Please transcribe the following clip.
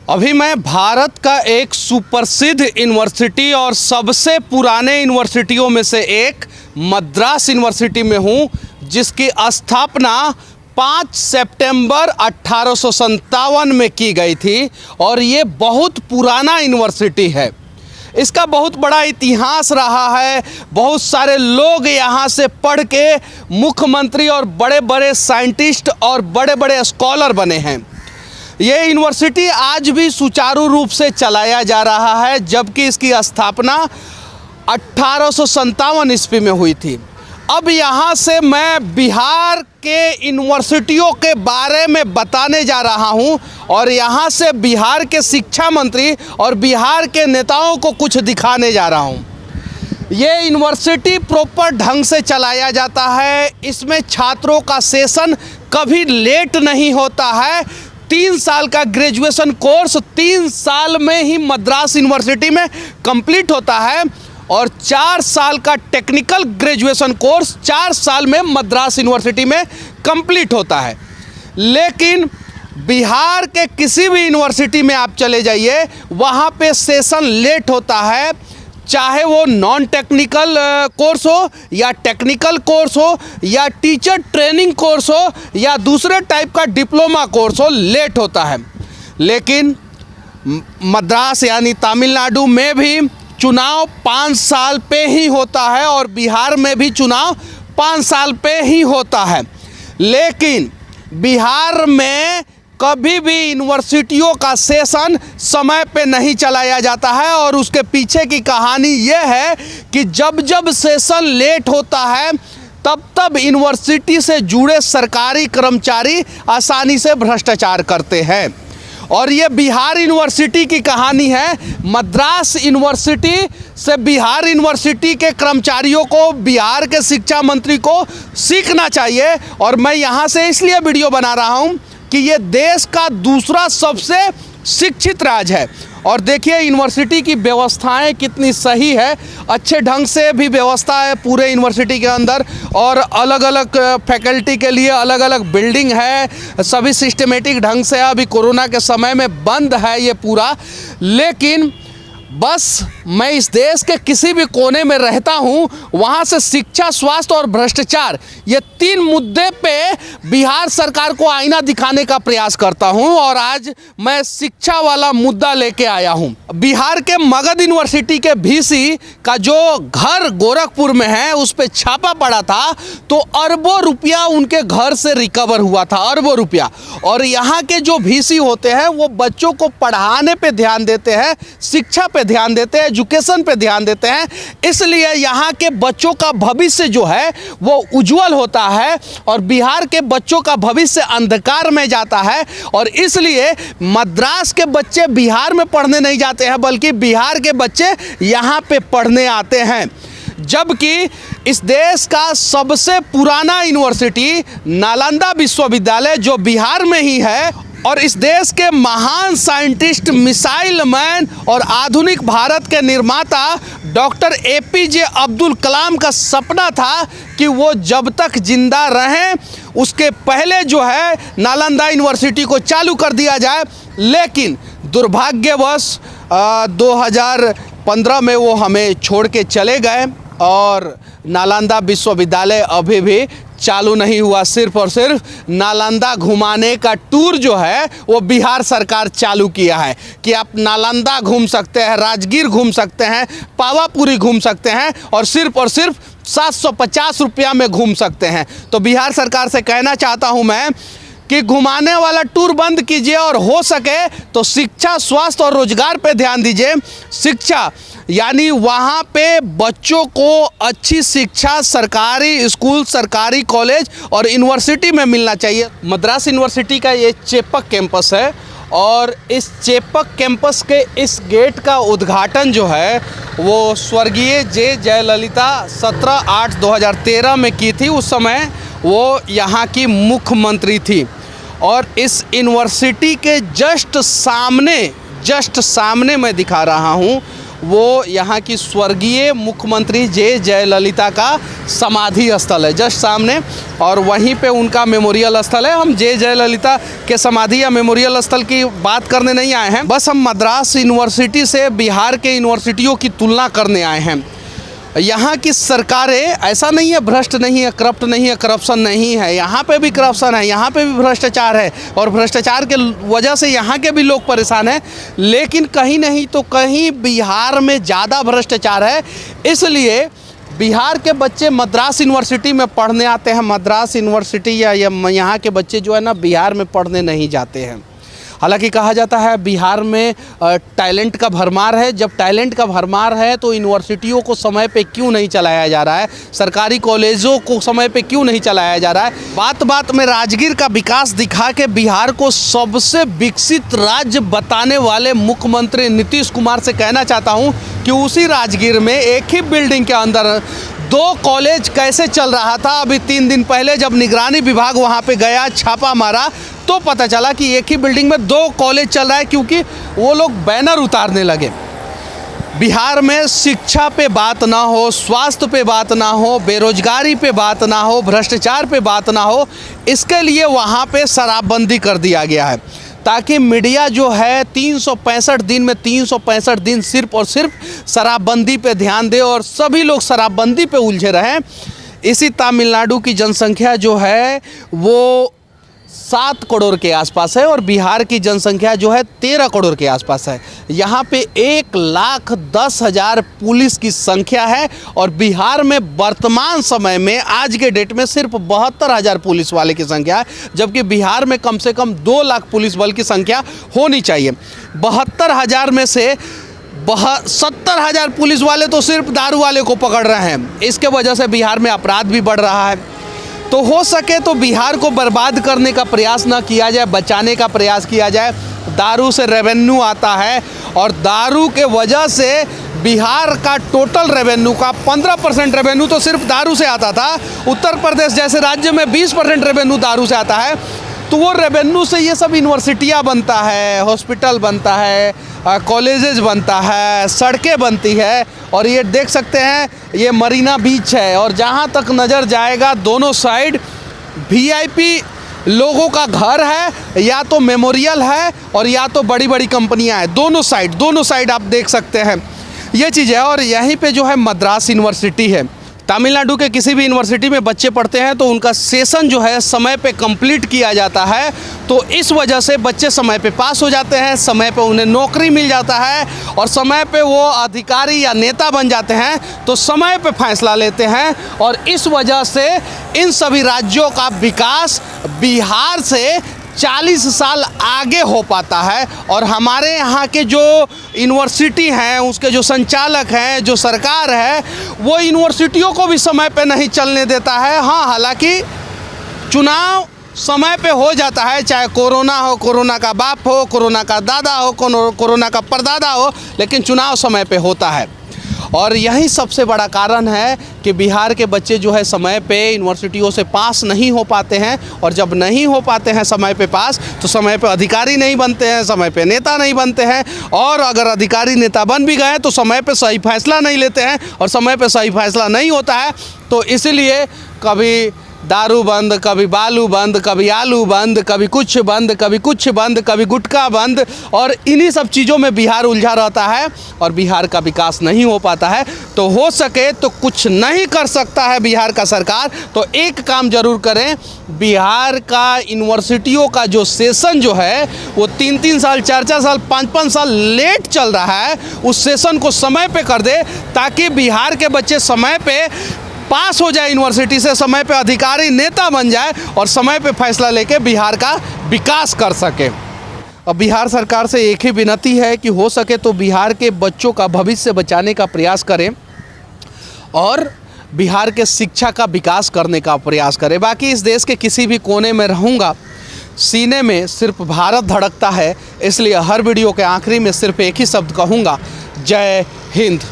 अभी मैं भारत का एक सुप्रसिद्ध यूनिवर्सिटी और सबसे पुराने यूनिवर्सिटियों में से एक मद्रास यूनिवर्सिटी में हूँ, जिसकी स्थापना 5 सितंबर 1857 में की गई थी और ये बहुत पुराना यूनिवर्सिटी है। इसका बहुत बड़ा इतिहास रहा है। बहुत सारे लोग यहाँ से पढ़ के मुख्यमंत्री और बड़े बड़े साइंटिस्ट और बड़े बड़े स्कॉलर बने हैं। ये यूनिवर्सिटी आज भी सुचारू रूप से चलाया जा रहा है, जबकि इसकी स्थापना 1857 ईस्वी में हुई थी। अब यहाँ से मैं बिहार के यूनिवर्सिटियों के बारे में बताने जा रहा हूँ और यहाँ से बिहार के शिक्षा मंत्री और बिहार के नेताओं को कुछ दिखाने जा रहा हूँ। ये यूनिवर्सिटी प्रॉपर ढंग से चलाया जाता है। इसमें छात्रों का सेशन कभी लेट नहीं होता है। 3 साल का ग्रेजुएशन कोर्स 3 साल में ही मद्रास यूनिवर्सिटी में कंप्लीट होता है और 4 साल का टेक्निकल ग्रेजुएशन कोर्स 4 साल में मद्रास यूनिवर्सिटी में कंप्लीट होता है। लेकिन बिहार के किसी भी यूनिवर्सिटी में आप चले जाइए, वहाँ पे सेशन लेट होता है, चाहे वो नॉन टेक्निकल कोर्स हो या टेक्निकल कोर्स हो या टीचर ट्रेनिंग कोर्स हो या दूसरे टाइप का डिप्लोमा कोर्स हो, लेट होता है। लेकिन मद्रास यानी तमिलनाडु में भी चुनाव 5 साल पे ही होता है और बिहार में भी चुनाव 5 साल पे ही होता है। लेकिन बिहार में कभी भी यूनिवर्सिटियों का सेशन समय पे नहीं चलाया जाता है और उसके पीछे की कहानी ये है कि जब जब सेशन लेट होता है तब तब यूनिवर्सिटी से जुड़े सरकारी कर्मचारी आसानी से भ्रष्टाचार करते हैं। और ये बिहार यूनिवर्सिटी की कहानी है। मद्रास यूनिवर्सिटी से बिहार यूनिवर्सिटी के कर्मचारियों को, बिहार के शिक्षा मंत्री को सीखना चाहिए। और मैं यहाँ से इसलिए वीडियो बना रहा हूँ कि ये देश का दूसरा सबसे शिक्षित राज्य है। और देखिए यूनिवर्सिटी की व्यवस्थाएं कितनी सही है, अच्छे ढंग से भी व्यवस्था है पूरे यूनिवर्सिटी के अंदर और अलग अलग फैकल्टी के लिए अलग अलग बिल्डिंग है, सभी सिस्टमेटिक ढंग से। अभी कोरोना के समय में बंद है ये पूरा। लेकिन बस मैं इस देश के किसी भी कोने में रहता हूँ, वहाँ से शिक्षा, स्वास्थ्य और भ्रष्टाचार, ये 3 मुद्दे पे बिहार सरकार को आईना दिखाने का प्रयास करता हूँ। और आज मैं शिक्षा वाला मुद्दा लेके आया हूँ। बिहार के मगध यूनिवर्सिटी के वीसी का जो घर गोरखपुर में है, उस पर छापा पड़ा था तो अरबों रुपया उनके घर से रिकवर हुआ था, अरबों रुपया। और यहाँ के जो वीसी होते हैं वो बच्चों को पढ़ाने पे ध्यान देते हैं, शिक्षा पे ध्यान देते हैं, एजुकेशन पे ध्यान देते हैं। इसलिए यहाँ के बच्चों का भविष्य जो है वो उज्जवल होता है और बिहार के बच्चों का भविष्य अंधकार में जाता है। और इसलिए मद्रास के बच्चे बिहार में पढ़ने नहीं जाते हैं, बल्कि बिहार के बच्चे यहाँ पे पढ़ने आते हैं। जबकि इस देश का सबसे पुराना यूनिवर्सिटी नालंदा विश्वविद्यालय जो बिहार में ही है, और इस देश के महान साइंटिस्ट, मिसाइल मैन और आधुनिक भारत के निर्माता डॉक्टर APJ अब्दुल कलाम का सपना था कि वो जब तक जिंदा रहें उसके पहले जो है नालंदा यूनिवर्सिटी को चालू कर दिया जाए। लेकिन दुर्भाग्यवश 2015 में वो हमें छोड़ के चले गए और नालंदा विश्वविद्यालय अभी भी चालू नहीं हुआ। सिर्फ और सिर्फ नालंदा घुमाने का टूर जो है वो बिहार सरकार चालू किया है कि आप नालंदा घूम सकते हैं, राजगीर घूम सकते हैं, पावापुरी घूम सकते हैं और सिर्फ 750 रुपया में घूम सकते हैं। तो बिहार सरकार से कहना चाहता हूं मैं कि घुमाने वाला टूर बंद कीजिए और हो सके तो शिक्षा, स्वास्थ्य और रोजगार पे ध्यान दीजिए। शिक्षा यानी वहाँ पे बच्चों को अच्छी शिक्षा सरकारी स्कूल, सरकारी कॉलेज और यूनिवर्सिटी में मिलना चाहिए। मद्रास यूनिवर्सिटी का ये चेपक कैंपस है और इस चेपक कैंपस के इस गेट का उद्घाटन जो है वो स्वर्गीय जे जयललिता 17/8/2013 में की थी। उस समय वो यहाँ की मुख्यमंत्री थी। और इस यूनिवर्सिटी के जस्ट सामने मैं दिखा रहा हूँ, वो यहाँ की स्वर्गीय मुख्यमंत्री जे जयललिता का समाधि स्थल है जस्ट सामने, और वहीं पे उनका मेमोरियल स्थल है। हम जे जयललिता के समाधि या मेमोरियल स्थल की बात करने नहीं आए हैं, बस हम मद्रास यूनिवर्सिटी से बिहार के यूनिवर्सिटियों की तुलना करने आए हैं। यहाँ की सरकारें ऐसा नहीं है भ्रष्ट नहीं है, करप्ट नहीं है, करप्शन नहीं है, यहाँ पे भी करप्शन है, यहाँ पे भी भ्रष्टाचार है, और भ्रष्टाचार के वजह से यहाँ के भी लोग परेशान हैं। लेकिन कहीं नहीं तो कहीं बिहार में ज़्यादा भ्रष्टाचार है, इसलिए बिहार के बच्चे मद्रास यूनिवर्सिटी में पढ़ने आते हैं। मद्रास यूनिवर्सिटी या यहाँ के बच्चे जो है ना बिहार में पढ़ने नहीं जाते हैं। हालांकि कहा जाता है बिहार में टैलेंट का भरमार है। जब टैलेंट का भरमार है तो यूनिवर्सिटियों को समय पे क्यों नहीं चलाया जा रहा है, सरकारी कॉलेजों को समय पे क्यों नहीं चलाया जा रहा है। बात बात में राजगीर का विकास दिखा के बिहार को सबसे विकसित राज्य बताने वाले मुख्यमंत्री नीतीश कुमार से कहना चाहता हूँ कि उसी राजगीर में एक ही बिल्डिंग के अंदर 2 कॉलेज कैसे चल रहा था। अभी 3 दिन पहले जब निगरानी विभाग वहाँ पे गया, छापा मारा, तो पता चला कि एक ही बिल्डिंग में 2 कॉलेज चल रहा है, क्योंकि वो लोग बैनर उतारने लगे। बिहार में शिक्षा पे बात ना हो, स्वास्थ्य पे बात ना हो, बेरोजगारी पे बात ना हो, भ्रष्टाचार पे बात ना हो, इसके लिए वहाँ पे शराबबंदी कर दिया गया है, ताकि मीडिया जो है 365 दिन में 365 दिन सिर्फ और सिर्फ शराबबंदी पे ध्यान दे और सभी लोग शराबबंदी पे उलझे रहें। इसी तमिलनाडु की जनसंख्या जो है वो 7 करोड़ के आसपास है और बिहार की जनसंख्या जो है 13 करोड़ के आसपास है। यहाँ पे 1,10,000 पुलिस की संख्या है और बिहार में वर्तमान समय में आज के डेट में सिर्फ 72,000 पुलिस वाले की संख्या है, जबकि बिहार में कम से कम 2 लाख पुलिस बल की संख्या होनी चाहिए। 72,000 में से 70,000 पुलिस वाले तो सिर्फ दारू वाले को पकड़ रहे हैं। इसके वजह से बिहार में अपराध भी बढ़ रहा है। तो हो सके तो बिहार को बर्बाद करने का प्रयास ना किया जाए, बचाने का प्रयास किया जाए। दारू से रेवेन्यू आता है और दारू के वजह से बिहार का टोटल रेवेन्यू का 15% रेवेन्यू तो सिर्फ दारू से आता था। उत्तर प्रदेश जैसे राज्य में 20% रेवेन्यू दारू से आता है। तो वो रेवेन्यू से ये सब यूनिवर्सिटियाँ बनता है, हॉस्पिटल बनता है, कॉलेजेस बनता है, सड़कें बनती है। और ये देख सकते हैं ये मरीना बीच है और जहाँ तक नज़र जाएगा दोनों साइड वीआईपी लोगों का घर है, या तो मेमोरियल है और या तो बड़ी बड़ी कंपनियां हैं। दोनों साइड आप देख सकते हैं ये चीज़ है। और यहीं पे जो है मद्रास यूनिवर्सिटी है। तमिलनाडु के किसी भी यूनिवर्सिटी में बच्चे पढ़ते हैं तो उनका सेशन जो है समय पे कंप्लीट किया जाता है, तो इस वजह से बच्चे समय पे पास हो जाते हैं, समय पे उन्हें नौकरी मिल जाता है और समय पे वो अधिकारी या नेता बन जाते हैं, तो समय पे फैसला लेते हैं। और इस वजह से इन सभी राज्यों का विकास बिहार से 40 साल आगे हो पाता है। और हमारे यहाँ के जो यूनिवर्सिटी हैं, उसके जो संचालक हैं, जो सरकार है, वो यूनिवर्सिटियों को भी समय पे नहीं चलने देता है। हाँ, हालांकि चुनाव समय पे हो जाता है, चाहे कोरोना हो, कोरोना का बाप हो, कोरोना का दादा हो, कोरोना का परदादा हो, लेकिन चुनाव समय पे होता है। और यही सबसे बड़ा कारण है कि बिहार के बच्चे जो है समय पे यूनिवर्सिटियों से पास नहीं हो पाते हैं। और जब नहीं हो पाते हैं समय पे पास, तो समय पे अधिकारी नहीं बनते हैं, समय पे नेता नहीं बनते हैं। और अगर अधिकारी नेता बन भी गए तो समय पे सही फैसला नहीं लेते हैं, और समय पे सही फैसला नहीं होता है तो इसलिए कभी दारू बंद, कभी बालू बंद, कभी आलू बंद, कभी कुछ बंद, कभी कुछ बंद, कभी गुटखा बंद, और इन्हीं सब चीज़ों में बिहार उलझा रहता है और बिहार का विकास नहीं हो पाता है। तो हो सके तो कुछ नहीं कर सकता है बिहार का सरकार, तो एक काम जरूर करें, बिहार का यूनिवर्सिटियों का जो सेशन जो है वो 3-3 साल, 4-4 साल, 5-5 साल लेट चल रहा है, उस सेशन को समय पे कर दे, ताकि बिहार के बच्चे समय पे पास हो जाए यूनिवर्सिटी से, समय पे अधिकारी नेता बन जाए और समय पे फैसला लेके बिहार का विकास कर सके। अब बिहार सरकार से एक ही विनती है कि हो सके तो बिहार के बच्चों का भविष्य बचाने का प्रयास करें और बिहार के शिक्षा का विकास करने का प्रयास करें। बाकी इस देश के किसी भी कोने में रहूँगा, सीने में सिर्फ भारत धड़कता है, इसलिए हर वीडियो के आखिरी में सिर्फ एक ही शब्द कहूँगा, जय हिंद।